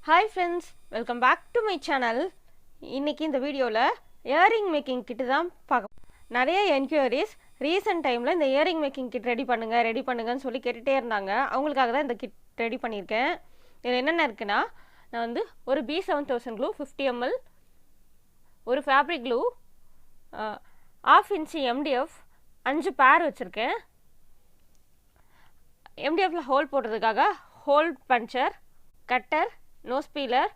Hi friends, welcome back to my channel. இன்னைக்கு இந்த வீடியோல இயரிங் மேக்கிங் கிட் தான் பார்க்க. நிறைய என்குயரிஸ் ரீசன்ட் டைம்ல இந்த இயரிங் மேக்கிங் கிட் ரெடி பண்ணுங்கன்னு சொல்லி கேட்டுட்டே இருந்தாங்க. அவங்களுக்காக தான் இந்த கிட் ரெடி பண்ணியிருக்கேன். இதில் என்னென்ன இருக்குன்னா, நான் வந்து ஒரு B7000 க்ளூ 50 ml, ஒரு ஃபேப்ரிக் க்ளூ, 1/2 inch MDF 5 பேர் வச்சுருக்கேன். MDFல ஹோல் போடுறதுக்காக hole puncher, cutter, nose peeler,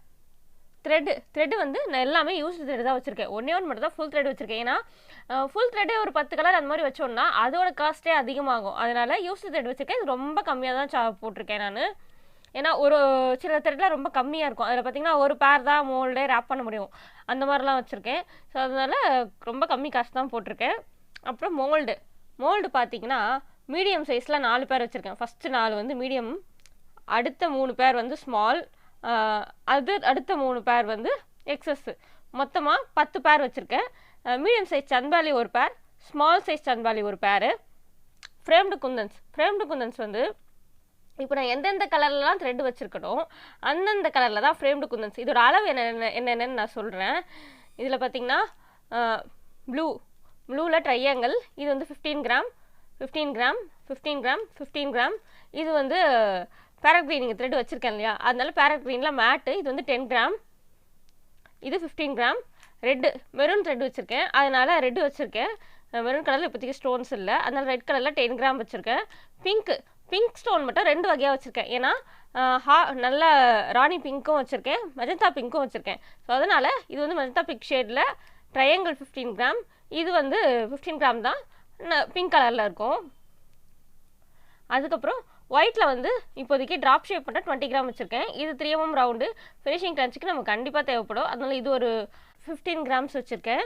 thread வந்து நான் எல்லாமே யூஸ்டு த்ரெட் தான் வச்சுருக்கேன். ஒன்று மட்டும் தான் ஃபுல் த்ரெட் வச்சுருக்கேன். ஏன்னா ஃபுல் த்ரெட்டே ஒரு 10 கலர் அந்த மாதிரி வச்சோன்னா அதோட காஸ்ட்டே அதிகமாகும். அதனால் யூஸ்டு த்ரெட் வச்சுருக்கேன். இது ரொம்ப கம்மியாக தான் போட்டிருக்கேன் நான். ஏன்னா ஒரு சில த்ரெட்லாம் ரொம்ப கம்மியாக இருக்கும். அதில் பார்த்திங்கன்னா ஒரு பேர் தான் மோல்டே ரேப் பண்ண முடியும். அந்த மாதிரிலாம் வச்சுருக்கேன். ஸோ அதனால் ரொம்ப கம்மி காசு தான் போட்டிருக்கேன். அப்புறம் மோல்டு பார்த்திங்கன்னா மீடியம் சைஸில் 4 பேர் வச்சுருக்கேன். ஃபஸ்ட்டு 4 வந்து மீடியம், அடுத்த 3 பேர் வந்து ஸ்மால், அடுத்த 3 பேர் வந்து எக்ஸஸ். மொத்தமாக 10 பேர் வச்சுருக்கேன். மீடியம் சைஸ் சன்பாலி ஒரு பேர், ஸ்மால் சைஸ் சன்பாலி ஒரு பேர். ஃப்ரேம்டு குந்தன்ஸ் வந்து இப்போ நான் எந்தெந்த கலர்லாம் த்ரெட் வச்சுருக்கணும் அந்தந்த கலரில் தான் ஃப்ரேம்டு குந்தன்ஸ். இதோட அளவு என்னென்னு நான் சொல்கிறேன். இதில் பார்த்திங்கன்னா ப்ளூவில் ட்ரையாங்கிள், இது வந்து 15 கிராம், 15 கிராம், 15 கிராம், 15 கிராம். இது வந்து பேரட் க்ரீன் த்ரெட் வச்சுருக்கேன் இல்லையா, அதனால பேரட் க்ரீனில் மேட்டு, இது வந்து 10 கிராம், இது 15 கிராம். மெரூன் த்ரெட் வச்சுருக்கேன், அதனால் ரெட்டு வச்சுருக்கேன். மெரூன் கலரில் இப்போதைக்கு ஸ்டோன்ஸ் இல்லை, அதனால் ரெட் கலரில் 10 கிராம் வச்சுருக்கேன். பிங்க் ஸ்டோன் மட்டும் 2 வகையாக வச்சுருக்கேன். ஏன்னா நல்ல ராணி பிங்க்கும் வச்சுருக்கேன், மெஜந்தா பிங்க்கும் வச்சுருக்கேன். ஸோ அதனால் இது வந்து மெஜந்தா பிங்க் ஷேடில் ட்ரையாங்கிள் 15 கிராம், இது வந்து 15 கிராம் தான் பிங்க் கலரில் இருக்கும். அதுக்கப்புறம் ஒயிட்டில் வந்து இப்போதைக்கு ட்ராப் ஷேப் பண்ண 20 கிராம் வச்சுருக்கேன். இது 3 mm ரவுண்டு ஃபினிஷிங் டச்சுக்கு நமக்கு கண்டிப்பாக தேவைப்படும். அதனால் இது ஒரு 15 கிராம்ஸ் வச்சுருக்கேன்.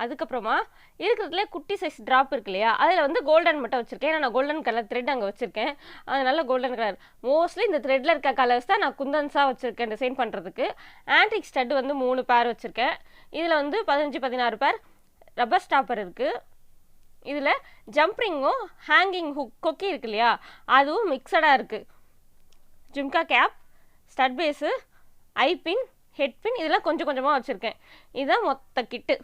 அதுக்கப்புறமா இருக்கிறதுல குட்டி சைஸ் ட்ராப் இருக்கு இல்லையா, அதில் வந்து கோல்டன் மட்டும் வச்சுருக்கேன். ஏன்னா நான் கோல்டன் கலர் த்ரெட் அங்கே வச்சுருக்கேன், அதனால கோல்டன் கலர். மோஸ்ட்லி இந்த த்ரெட்டில் இருக்க கலர்ஸ் தான் நான் குந்தன்ஸாக வச்சுருக்கேன் டிசைன் பண்ணுறதுக்கு. ஆன்டிக் ஸ்டட் வந்து 3 பேர் வச்சுருக்கேன். இதில் வந்து 15-16 பேர் ரப்பர் ஸ்டாப்பர் இருக்குது. இதில் ஜம்ப்ரிங்கும் ஹேங்கிங் கொக்கி இருக்கு இல்லையா, அதுவும் மிக்சடாக இருக்குது. ஜிம்கா cap, stud base, eye pin, head pin, இதெல்லாம் கொஞ்சம் கொஞ்சமாக வச்சுருக்கேன். இதுதான் மொத்த கிட்டு.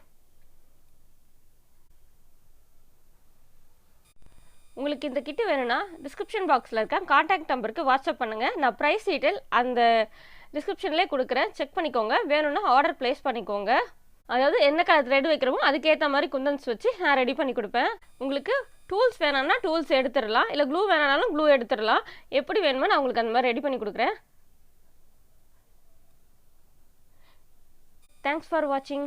உங்களுக்கு இந்த கிட்டு வேணும்னா டிஸ்கிரிப்ஷன் பாக்ஸில் இருக்க கான்டாக்ட் நம்பருக்கு வாட்ஸ்அப் பண்ணுங்கள். நான் ப்ரைஸ் டீட்டெயில் அந்த டிஸ்கிரிப்ஷன்லேயே கொடுக்குறேன், செக் பண்ணிக்கோங்க. வேணும்னா ஆர்டர் ப்ளேஸ் பண்ணிக்கோங்க. அதாவது என்ன கலர் த்ரெட் வைக்கிறோமோ அதுக்கேற்ற மாதிரி குந்தன்ஸ் வச்சு நான் ரெடி பண்ணி கொடுப்பேன். உங்களுக்கு டூல்ஸ் வேணும்னா டூல்ஸ் எடுத்துடலாம், இல்லை க்ளூ வேணாலும் க்ளூ எடுத்துடலாம். எப்படி வேணுமோ நான் உங்களுக்கு அந்த மாதிரி ரெடி பண்ணி கொடுக்குறேன். தேங்க்ஸ் ஃபார் வாட்சிங்.